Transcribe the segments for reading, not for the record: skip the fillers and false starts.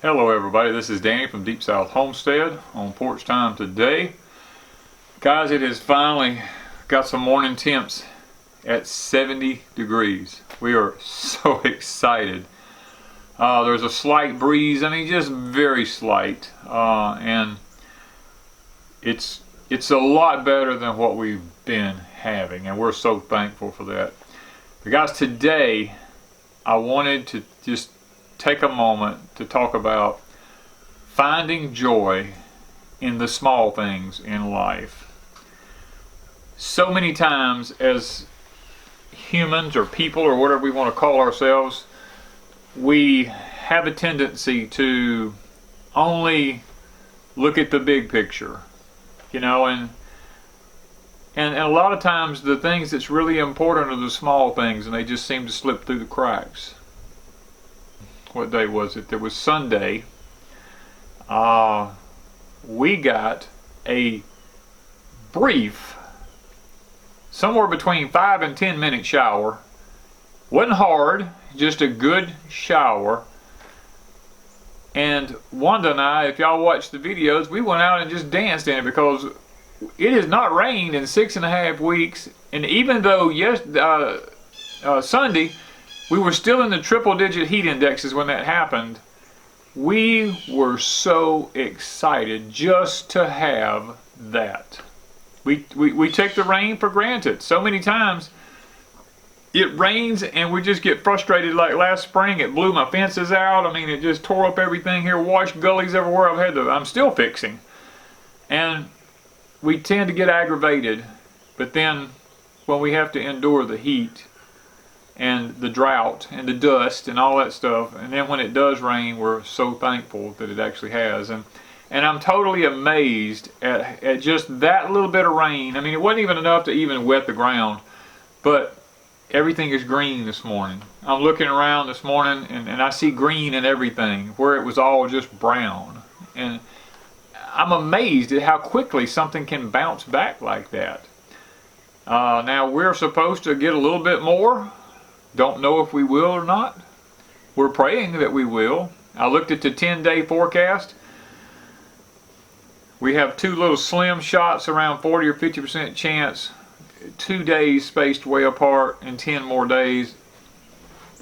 Hello everybody, this is Danny from Deep South Homestead on Porch Time today. Guys, it has finally got some morning temps at 70 degrees. We are so excited. There's a slight breeze, just very slight, and it's a lot better than what we've been having, and we're so thankful for that. But guys, today I wanted to just take a moment to talk about finding joy in the small things in life. So many times as humans or people or whatever we want to call ourselves, we have a tendency to only look at the big picture, and a lot of times the things that's really important are the small things, and they just seem to slip through the cracks. What day was it? It was Sunday. We got a brief, somewhere between 5 and 10 minute shower. Wasn't hard, just a good shower. And Wanda and I, if y'all watch the videos, we went out and just danced in it because it has not rained in 6.5 weeks. And even though Sunday, we were still in the triple-digit heat indexes when that happened. We were so excited just to have that. We take the rain for granted. So many times it rains and we just get frustrated. Like last spring, it blew my fences out. It just tore up everything here, washed gullies everywhere. I'm still fixing. And we tend to get aggravated. But then when we have to endure the heat and the drought and the dust and all that stuff, and then when it does rain, we're so thankful that it actually has. And I'm totally amazed at just that little bit of rain. It wasn't even enough to even wet the ground, but everything is green this morning. I'm looking around this morning and I see green in everything where it was all just brown. And I'm amazed at how quickly something can bounce back like that. Now we're supposed to get a little bit more. Don't know if we will or not. We're praying that we will. I looked at the 10-day forecast. We have two little slim shots, around 40 or 50% chance, 2 days spaced way apart and 10 more days.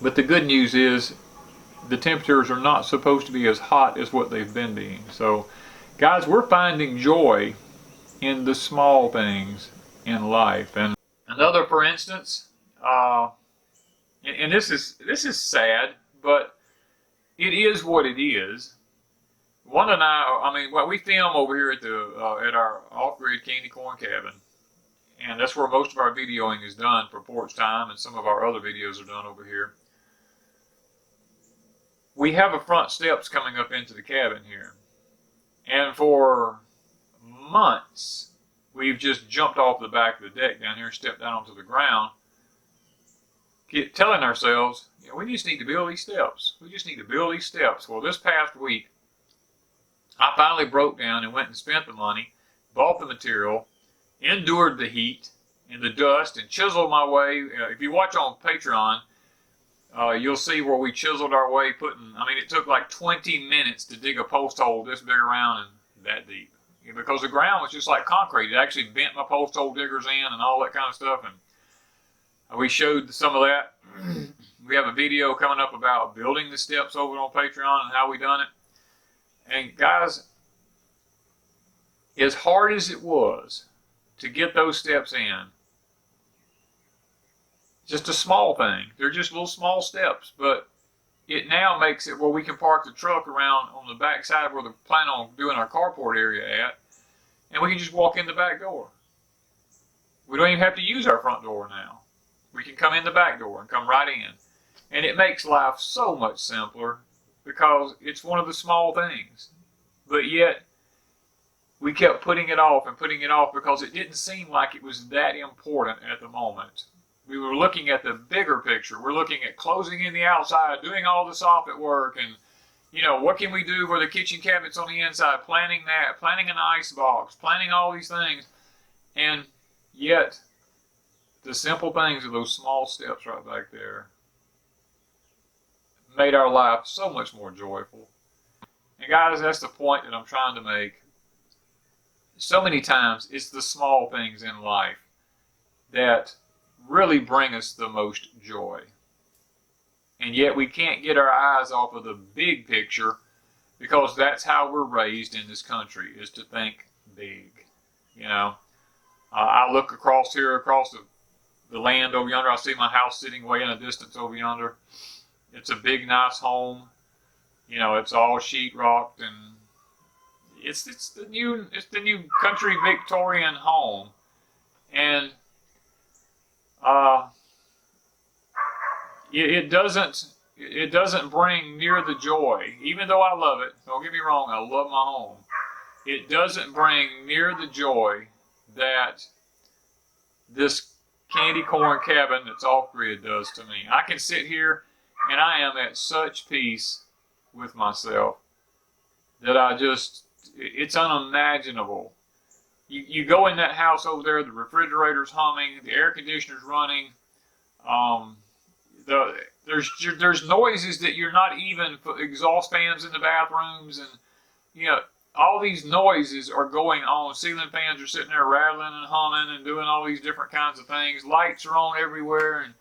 But the good news is the temperatures are not supposed to be as hot as what they've been being. So guys, we're finding joy in the small things in life. And another, for instance, and this is sad, but it is what it is. Wanda and I, we film over here at our off-grid candy corn cabin, and that's where most of our videoing is done for Porch Time, and some of our other videos are done over here. We have a front steps coming up into the cabin here, and for months we've just jumped off the back of the deck down here, stepped down onto the ground, telling ourselves, we just need to build these steps. We just need to build these steps. Well, this past week, I finally broke down and went and spent the money, bought the material, endured the heat and the dust, and chiseled my way. If you watch on Patreon, you'll see where we chiseled our way, it took like 20 minutes to dig a post hole this big around and that deep. Because the ground was just like concrete. It actually bent my post hole diggers in and all that kind of stuff. And we showed some of that. We have a video coming up about building the steps over on Patreon and how we done it. And guys, as hard as it was to get those steps in, just a small thing. They're just little small steps, but it now makes it where we can park the truck around on the back side where we plan on doing our carport area at, and we can just walk in the back door. We don't even have to use our front door now. We can come in the back door and come right in. And it makes life so much simpler because it's one of the small things. But yet, we kept putting it off because it didn't seem like it was that important at the moment. We were looking at the bigger picture. We're looking at closing in the outside, doing all the soffit work, and what can we do for the kitchen cabinets on the inside, planning that, planning an ice box, planning all these things. And yet, the simple things of those small steps right back there made our life so much more joyful. And guys, that's the point that I'm trying to make. So many times, it's the small things in life that really bring us the most joy. And yet we can't get our eyes off of the big picture, because that's how we're raised in this country, is to think big. You know, I look across the land over yonder. I see my house sitting way in a distance over yonder. It's a big, nice home. You know, it's all sheetrocked, and it's the new country Victorian home, and it doesn't bring near the joy. Even though I love it, don't get me wrong, I love my home. It doesn't bring near the joy that this candy corn cabin that's off-grid does to me. I can sit here and I am at such peace with myself that it's unimaginable. You go in that house over there, the refrigerator's humming, the air conditioner's running, there's noises that you're not even, exhaust fans in the bathrooms, and you know, all these noises are going on. Ceiling fans are sitting there rattling and humming and doing all these different kinds of things. Lights are on everywhere, and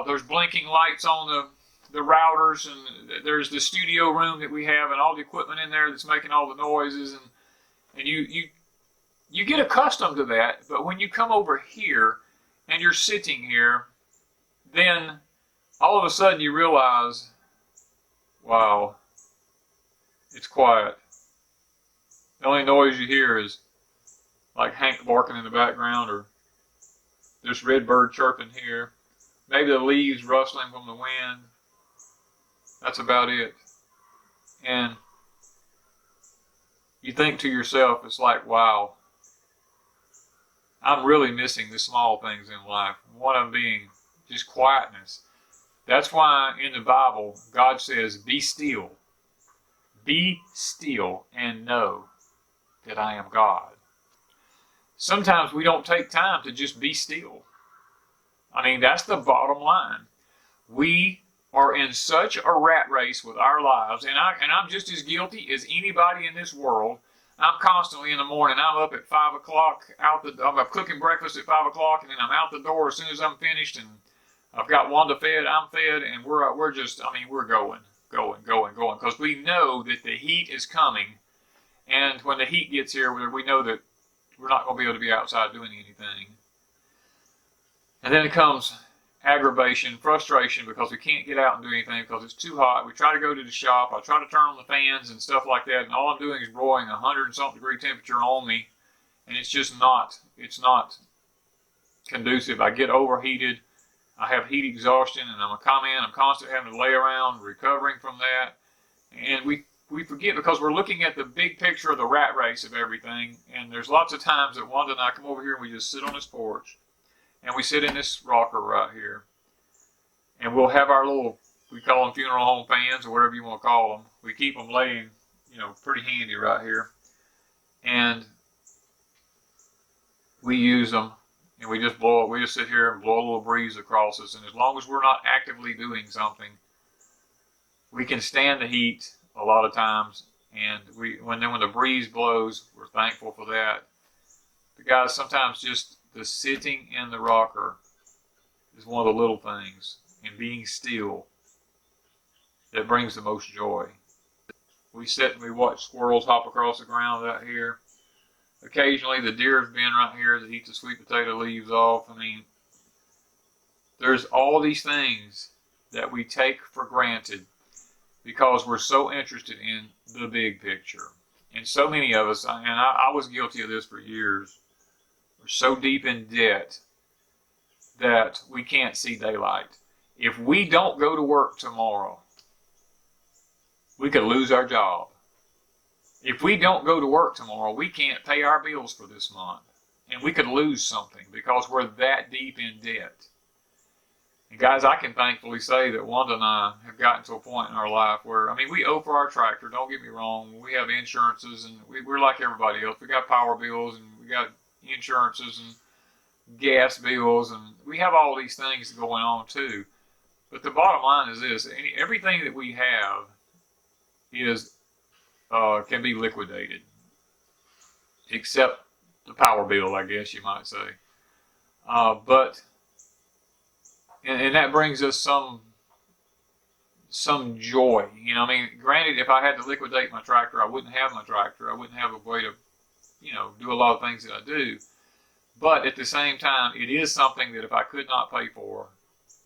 there's blinking lights on the routers, and there's the studio room that we have and all the equipment in there that's making all the noises, and you get accustomed to that. But when you come over here and you're sitting here, then all of a sudden you realize, wow, it's quiet. The only noise you hear is like Hank barking in the background, or this red bird chirping here. Maybe the leaves rustling from the wind. That's about it. And you think to yourself, it's like, wow, I'm really missing the small things in life. One of them being just quietness. That's why in the Bible, God says, be still. Be still and know that I am God. Sometimes we don't take time to just be still. I mean, that's the bottom line. We are in such a rat race with our lives, and I'm just as guilty as anybody in this world. I'm constantly in the morning, I'm up at 5 o'clock, I'm cooking breakfast at 5 o'clock, and then I'm out the door as soon as I'm finished, and I've got Wanda fed, I'm fed, and we're going, because we know that the heat is coming. And when the heat gets here, we know that we're not going to be able to be outside doing anything. And then it comes aggravation, frustration, because we can't get out and do anything because it's too hot. We try to go to the shop. I try to turn on the fans and stuff like that, and all I'm doing is blowing 100-something degree temperature on me, and it's not conducive. I get overheated. I have heat exhaustion, and I'm constantly having to lay around recovering from that. And we forget, because we're looking at the big picture of the rat race of everything. And there's lots of times that Wanda and I come over here and we just sit on this porch, and we sit in this rocker right here, and we'll have our little, we call them funeral home fans or whatever you want to call them. We keep them laying, pretty handy right here, and we use them, and we just blow it. We just sit here and blow a little breeze across us, and as long as we're not actively doing something, we can stand the heat a lot of times. And when the breeze blows, we're thankful for that. But guys, sometimes just the sitting in the rocker is one of the little things, and being still, that brings the most joy. We sit and we watch squirrels hop across the ground out here. Occasionally the deer have been right here that eat the sweet potato leaves off. I mean, there's all these things that we take for granted because we're so interested in the big picture. And so many of us, and I was guilty of this for years, we're so deep in debt that we can't see daylight. If we don't go to work tomorrow, we could lose our job. If we don't go to work tomorrow, we can't pay our bills for this month. And we could lose something because we're that deep in debt. And guys, I can thankfully say that Wanda and I have gotten to a point in our life where, we owe for our tractor, don't get me wrong. We have insurances, and we're like everybody else. We got power bills, and we got insurances and gas bills, and we have all these things going on too. But the bottom line is this: everything that we have is can be liquidated, except the power bill, I guess you might say. But that brings us some joy. You know, I mean, granted, if I had to liquidate my tractor, I wouldn't have my tractor. I wouldn't have a way to, you know, do a lot of things that I do. But at the same time, it is something that if I could not pay for,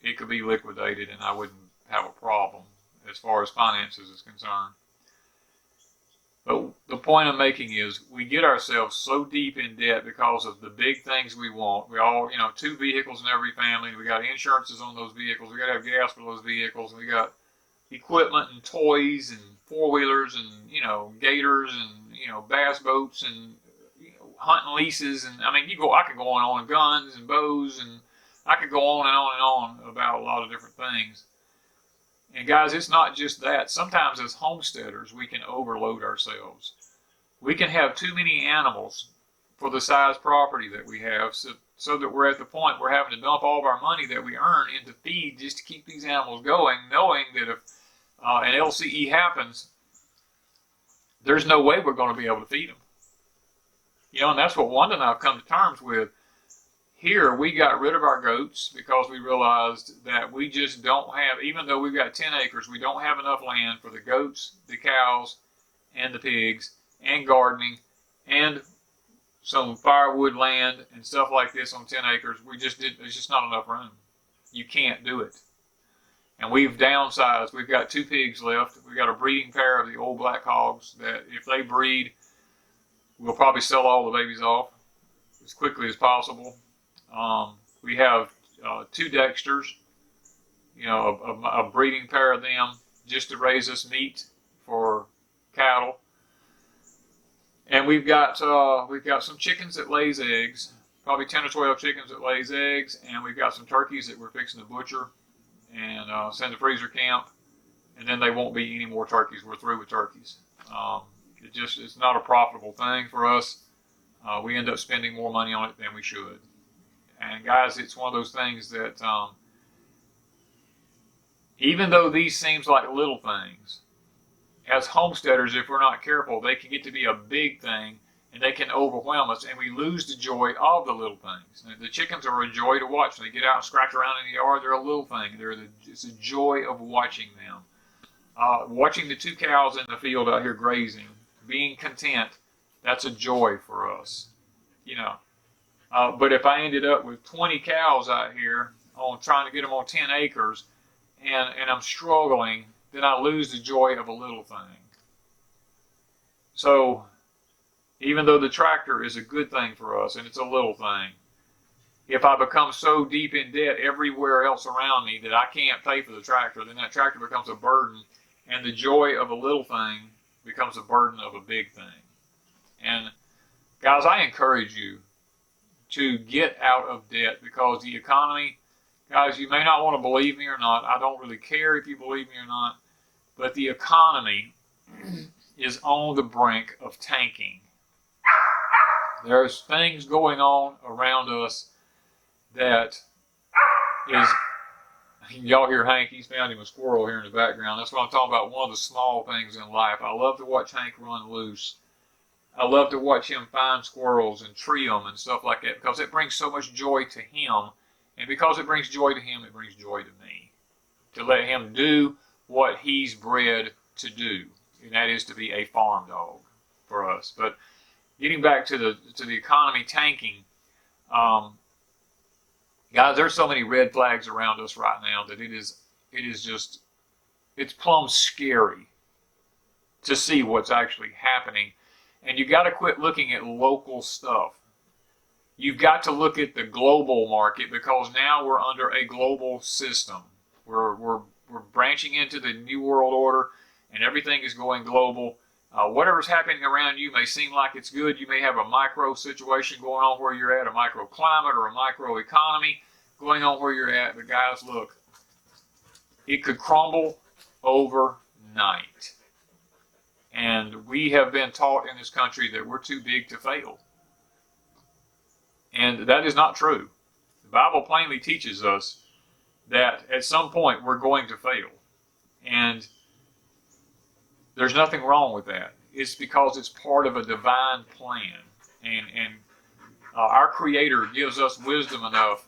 it could be liquidated and I wouldn't have a problem as far as finances is concerned. But the point I'm making is we get ourselves so deep in debt because of the big things we want. We all, you know, 2 vehicles in every family. We got insurances on those vehicles. We got to have gas for those vehicles. We got equipment and toys and 4-wheelers and, you know, gators and, you know, bass boats and, you know, hunting leases. And I mean, I could go on and guns and bows, and I could go on and on and on about a lot of different things. And guys, it's not just that. Sometimes as homesteaders, we can overload ourselves. We can have too many animals for the size property that we have, so that we're at the point we're having to dump all of our money that we earn into feed just to keep these animals going, knowing that if an LCE happens, there's no way we're going to be able to feed them. You know, and that's what Wanda and I have come to terms with. Here, we got rid of our goats because we realized that we just don't have, even though we've got 10 acres, we don't have enough land for the goats, the cows, and the pigs, and gardening, and some firewood land and stuff like this on 10 acres. There's just not enough room. You can't do it. And we've downsized. We've got 2 pigs left. We've got a breeding pair of the old black hogs that if they breed, we'll probably sell all the babies off as quickly as possible. We have 2 Dexters, you know, a breeding pair of them just to raise us meat for cattle. And we've got some chickens that lays eggs, probably 10 or 12 chickens that lays eggs, and we've got some turkeys that we're fixing to butcher and send to freezer camp. And then they won't be any more turkeys. We're through with turkeys. It's not a profitable thing for us. We end up spending more money on it than we should. And guys, it's one of those things that even though these seems like little things, as homesteaders, if we're not careful, they can get to be a big thing and they can overwhelm us, and we lose the joy of the little things. Now, the chickens are a joy to watch. They get out and scratch around in the yard. They're a little thing. It's a joy of watching them. Watching the 2 cows in the field out here grazing, being content, that's a joy for us, you know. But if I ended up with 20 cows out here on trying to get them on 10 acres and I'm struggling, then I lose the joy of a little thing. So even though the tractor is a good thing for us and it's a little thing, if I become so deep in debt everywhere else around me that I can't pay for the tractor, then that tractor becomes a burden, and the joy of a little thing becomes a burden of a big thing. And guys, I encourage you to get out of debt, because the economy, guys, you may not want to believe me or not. I don't really care if you believe me or not, but the economy is on the brink of tanking. There's things going on around us that is, y'all hear Hank, he's found him a squirrel here in the background. That's what I'm talking about, one of the small things in life. I love to watch Hank run loose. I love to watch him find squirrels and tree them and stuff like that, because it brings so much joy to him. And because it brings joy to him, it brings joy to me. To let him do what he's bred to do, and that is to be a farm dog for us. But getting back to the economy tanking, guys, there's so many red flags around us right now that it's plumb scary to see what's actually happening. And you got to quit looking at local stuff. You've got to look at the global market, because now we're under a global system. We're branching into the New World Order, and everything is going global. Whatever's happening around you may seem like it's good. You may have a micro situation going on where you're at, a microclimate or a micro economy going on where you're at. But guys, look, it could crumble overnight. And we have been taught in this country that we're too big to fail. And that is not true. The Bible plainly teaches us that at some point we're going to fail. And there's nothing wrong with that. it's because it's part of a divine plan. And our Creator gives us wisdom enough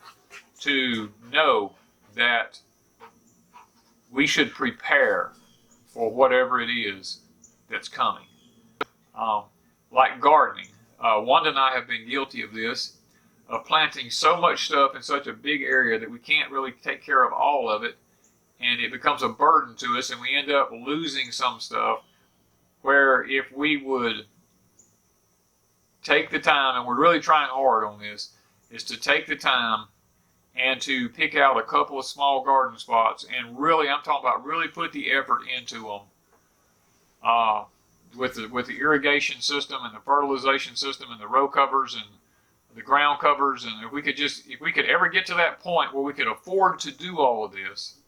to know that we should prepare for whatever it is that's coming. Like gardening. Wanda and I have been guilty of this, of planting so much stuff in such a big area that we can't really take care of all of it, and it becomes a burden to us, and we end up losing some stuff, where if we would take the time, and we're really trying hard on this, is to take the time and to pick out a couple of small garden spots, and really, I'm talking about really put the effort into them, with the irrigation system and the fertilization system and the row covers and the ground covers. And if we could ever get to that point where we could afford to do all of this,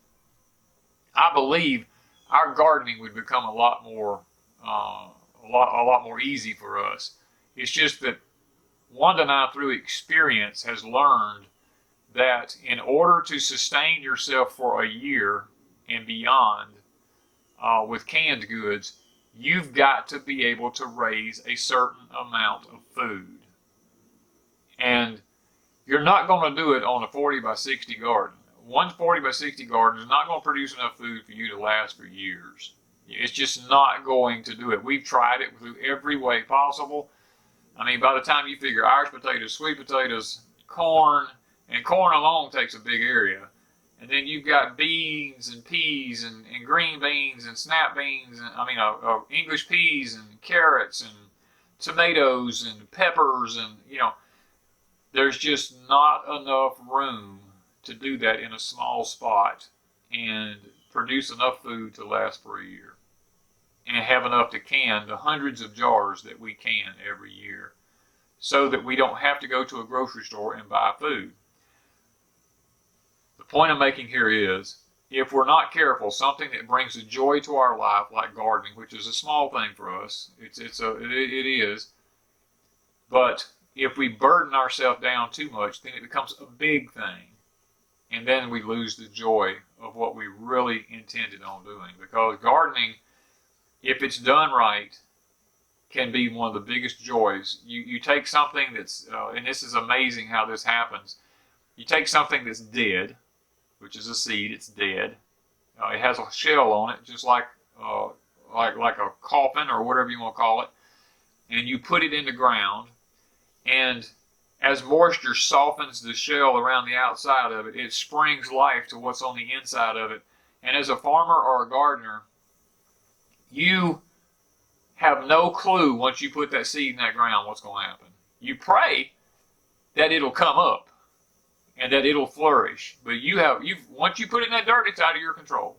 I believe our gardening would become a lot more easy for us. It's just that Wanda and I, through experience, has learned that in order to sustain yourself for a year and beyond with canned goods, you've got to be able to raise a certain amount of food. And you're not going to do it on a 40 by 60 garden. One 40 by 60 garden is not going to produce enough food for you to last for years. It's just not going to do it. We've tried it through every way possible. I mean, by the time you figure Irish potatoes, sweet potatoes, corn, and corn alone takes a big area. And then you've got beans and peas and green beans and snap beans, and English peas and carrots and tomatoes and peppers, and there's just not enough room to do that in a small spot and produce enough food to last for a year and have enough to can the hundreds of jars that we can every year, so that we don't have to go to a grocery store and buy food. The point I'm making here is, if we're not careful, something that brings a joy to our life, like gardening, which is a small thing for us, it is, but if we burden ourselves down too much, then it becomes a big thing, and then we lose the joy of what we really intended on doing. Because gardening, if it's done right, can be one of the biggest joys. You take something that's, and this is amazing how this happens, you take something that's dead, which is a seed, it's dead. It has a shell on it, just like a coffin or whatever you want to call it, and you put it in the ground, and as moisture softens the shell around the outside of it, it springs life to what's on the inside of it. And as a farmer or a gardener, you have no clue once you put that seed in that ground what's going to happen. You pray that it'll come up and that it'll flourish. But once you put it in that dirt, it's out of your control.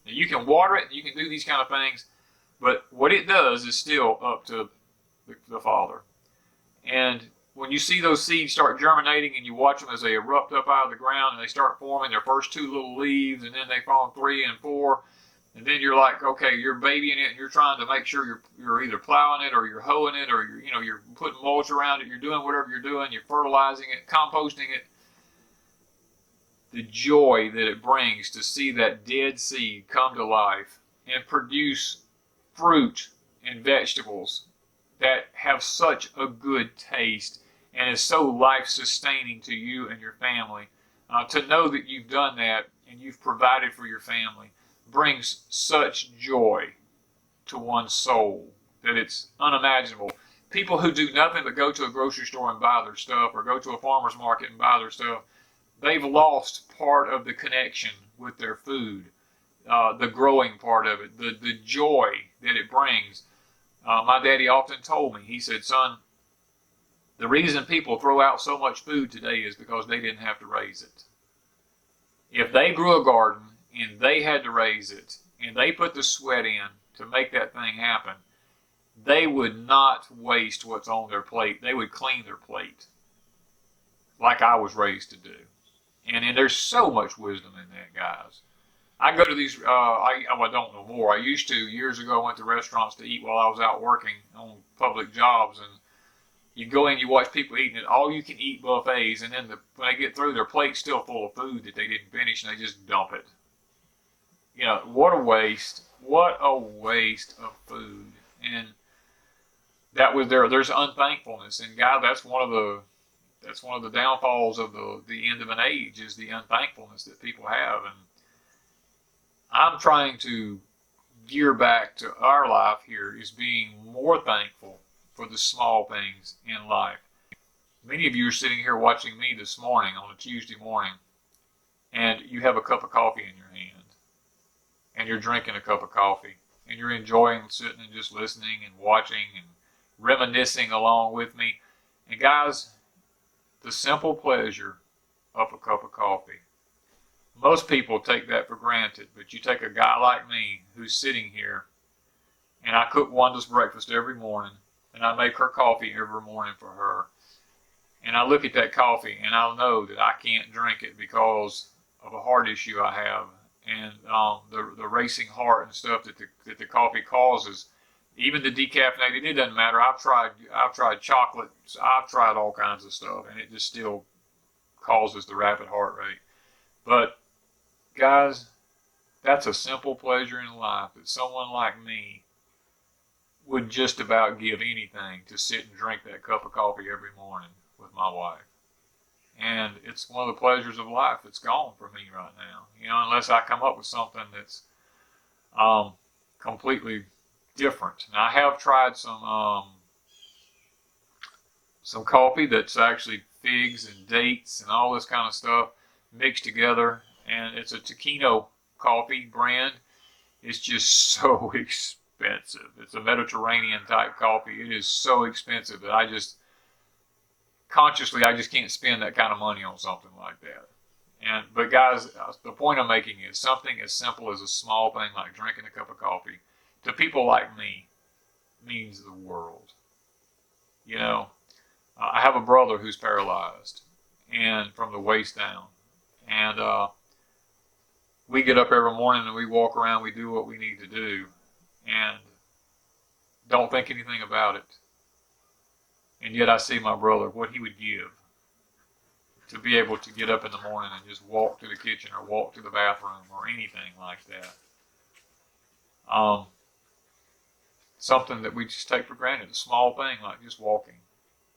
Now, you can water it, you can do these kind of things, but what it does is still up to the Father. And when you see those seeds start germinating and you watch them as they erupt up out of the ground and they start forming their first two little leaves, and then they form 3 and 4, and then you're like, okay, you're babying it and you're trying to make sure you're either plowing it or you're hoeing it or you're putting mulch around it, you're doing whatever you're doing, you're fertilizing it, composting it. The joy that it brings to see that dead seed come to life and produce fruit and vegetables that have such a good taste and is so life-sustaining to you and your family. To know that you've done that and you've provided for your family brings such joy to one's soul that it's unimaginable. People who do nothing but go to a grocery store and buy their stuff, or go to a farmer's market and buy their stuff, they've lost part of the connection with their food, the growing part of it, the joy that it brings. My daddy often told me, he said, son, the reason people throw out so much food today is because they didn't have to raise it. If they grew a garden and they had to raise it and they put the sweat in to make that thing happen, they would not waste what's on their plate. They would clean their plate like I was raised to do. And there's so much wisdom in that, guys. I go to these, I don't know more. I used to, years ago, I went to restaurants to eat while I was out working on public jobs, and you go in, you watch people eating at all-you-can-eat buffets, and then when they get through, their plate's still full of food that they didn't finish, and they just dump it. What a waste. What a waste of food. And that was there's unthankfulness, and God, that's one of the downfalls of the end of an age, is the unthankfulness that people have. And I'm trying to gear back to our life here, is being more thankful for the small things in life. Many of you are sitting here watching me this morning on a Tuesday morning, and you have a cup of coffee in your hand, and you're drinking a cup of coffee, and you're enjoying sitting and just listening and watching and reminiscing along with me. And guys, the simple pleasure of a cup of coffee. Most people take that for granted, but you take a guy like me who's sitting here, and I cook Wanda's breakfast every morning, and I make her coffee every morning for her. And I look at that coffee, and I'll know that I can't drink it because of a heart issue I have, and the racing heart and stuff that the coffee causes. Even the decaffeinated, it doesn't matter. I've tried chocolate, I've tried all kinds of stuff, and it just still causes the rapid heart rate. But guys, that's a simple pleasure in life that someone like me would just about give anything to sit and drink that cup of coffee every morning with my wife. And it's one of the pleasures of life that's gone for me right now. You know, unless I come up with something that's completely different. Now, I have tried some coffee that's actually figs and dates and all this kind of stuff mixed together, and it's a taquino coffee brand. It's just so expensive. It's a Mediterranean type coffee. It is so expensive that I just can't spend that kind of money on something like that. But guys, the point I'm making is something as simple as a small thing like drinking a cup of coffee to people like me means the world. You know, I have a brother who's paralyzed, and from the waist down, and we get up every morning and we walk around, we do what we need to do, and don't think anything about it. And yet I see my brother, what he would give to be able to get up in the morning and just walk to the kitchen or walk to the bathroom or anything like that. Something that we just take for granted, a small thing like just walking.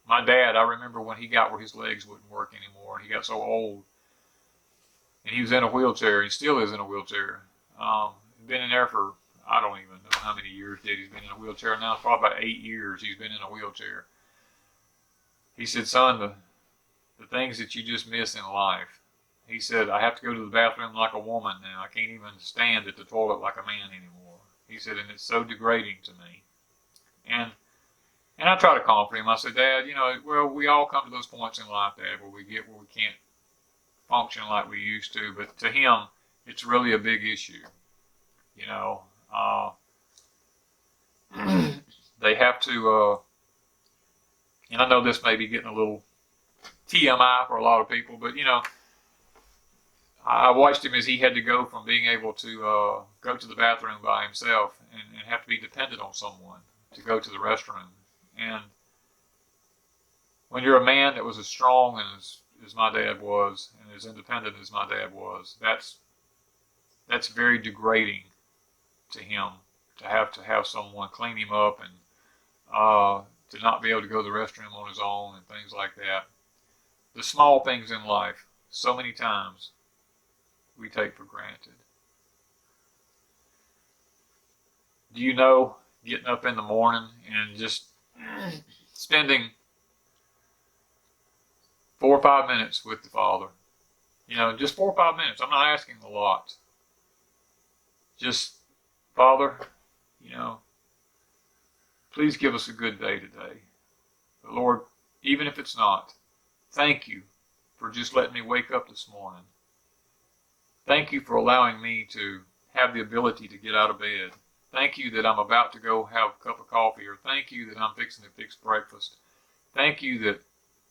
My dad, I remember when he got where his legs wouldn't work anymore, and he got so old, and he was in a wheelchair. He still is in a wheelchair. Been in there for, I don't even know how many years Daddy's been in a wheelchair now. It's probably about 8 years he's been in a wheelchair. He said, son, the things that you just miss in life. He said, I have to go to the bathroom like a woman now. I can't even stand at the toilet like a man anymore. He said, and it's so degrading to me. And I try to comfort him. I said, Dad, you know, well, we all come to those points in life, Dad, where we can't function like we used to. But to him, it's really a big issue. You know, they have to, and I know this may be getting a little TMI for a lot of people, but, you know, I watched him as he had to go from being able to go to the bathroom by himself and have to be dependent on someone to go to the restroom. And when you're a man that was as strong and as my dad was, and as independent as my dad was, that's very degrading to him, to have someone clean him up and to not be able to go to the restroom on his own and things like that. The small things in life, so many times, we take for granted. Do you know, getting up in the morning and just spending 4 or 5 minutes with the Father? You know, just 4 or 5 minutes. I'm not asking a lot. Just, Father, you know, please give us a good day today. But Lord, even if it's not, thank you for just letting me wake up this morning. Thank you for allowing me to have the ability to get out of bed. Thank you that I'm about to go have a cup of coffee, or thank you that I'm fixing to fix breakfast. Thank you that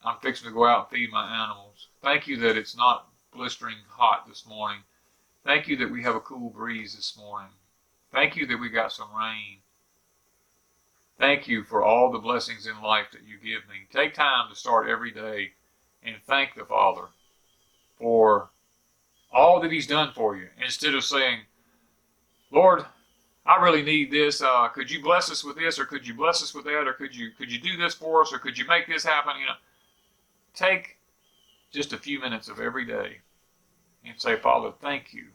I'm fixing to go out and feed my animals. Thank you that it's not blistering hot this morning. Thank you that we have a cool breeze this morning. Thank you that we got some rain. Thank you for all the blessings in life that you give me. Take time to start every day and thank the Father for all that He's done for you, instead of saying, Lord, I really need this. Could you bless us with this, or could you bless us with that, or could you do this for us, or could you make this happen? You know, take just a few minutes of every day and say, Father, thank you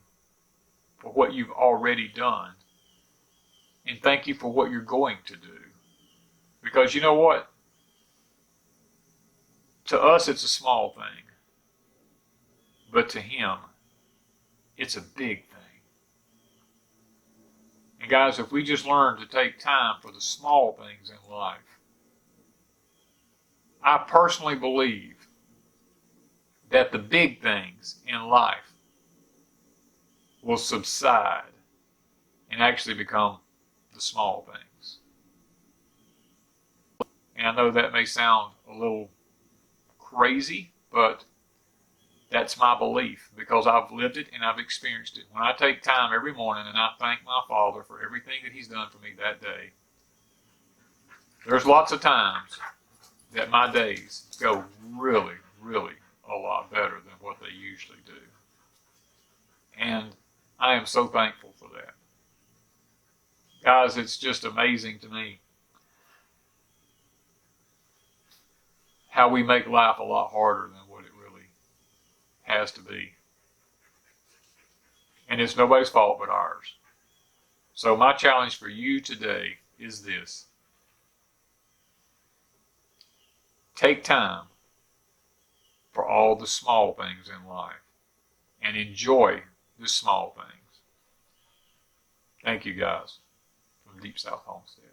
for what you've already done, and thank you for what you're going to do. Because you know what? To us, it's a small thing, but to him, it's a big thing. And guys, if we just learn to take time for the small things in life, I personally believe that the big things in life will subside and actually become the small things. And I know that may sound a little crazy, but that's my belief because I've lived it and I've experienced it. When I take time every morning and I thank my Father for everything that he's done for me that day, there's lots of times that my days go really, really a lot better than what they usually do. And I am so thankful for that. Guys, it's just amazing to me how we make life a lot harder than what it really has to be. And it's nobody's fault but ours. So my challenge for you today is this. Take time for all the small things in life and enjoy the small things. Thank you guys from Deep South Homestead.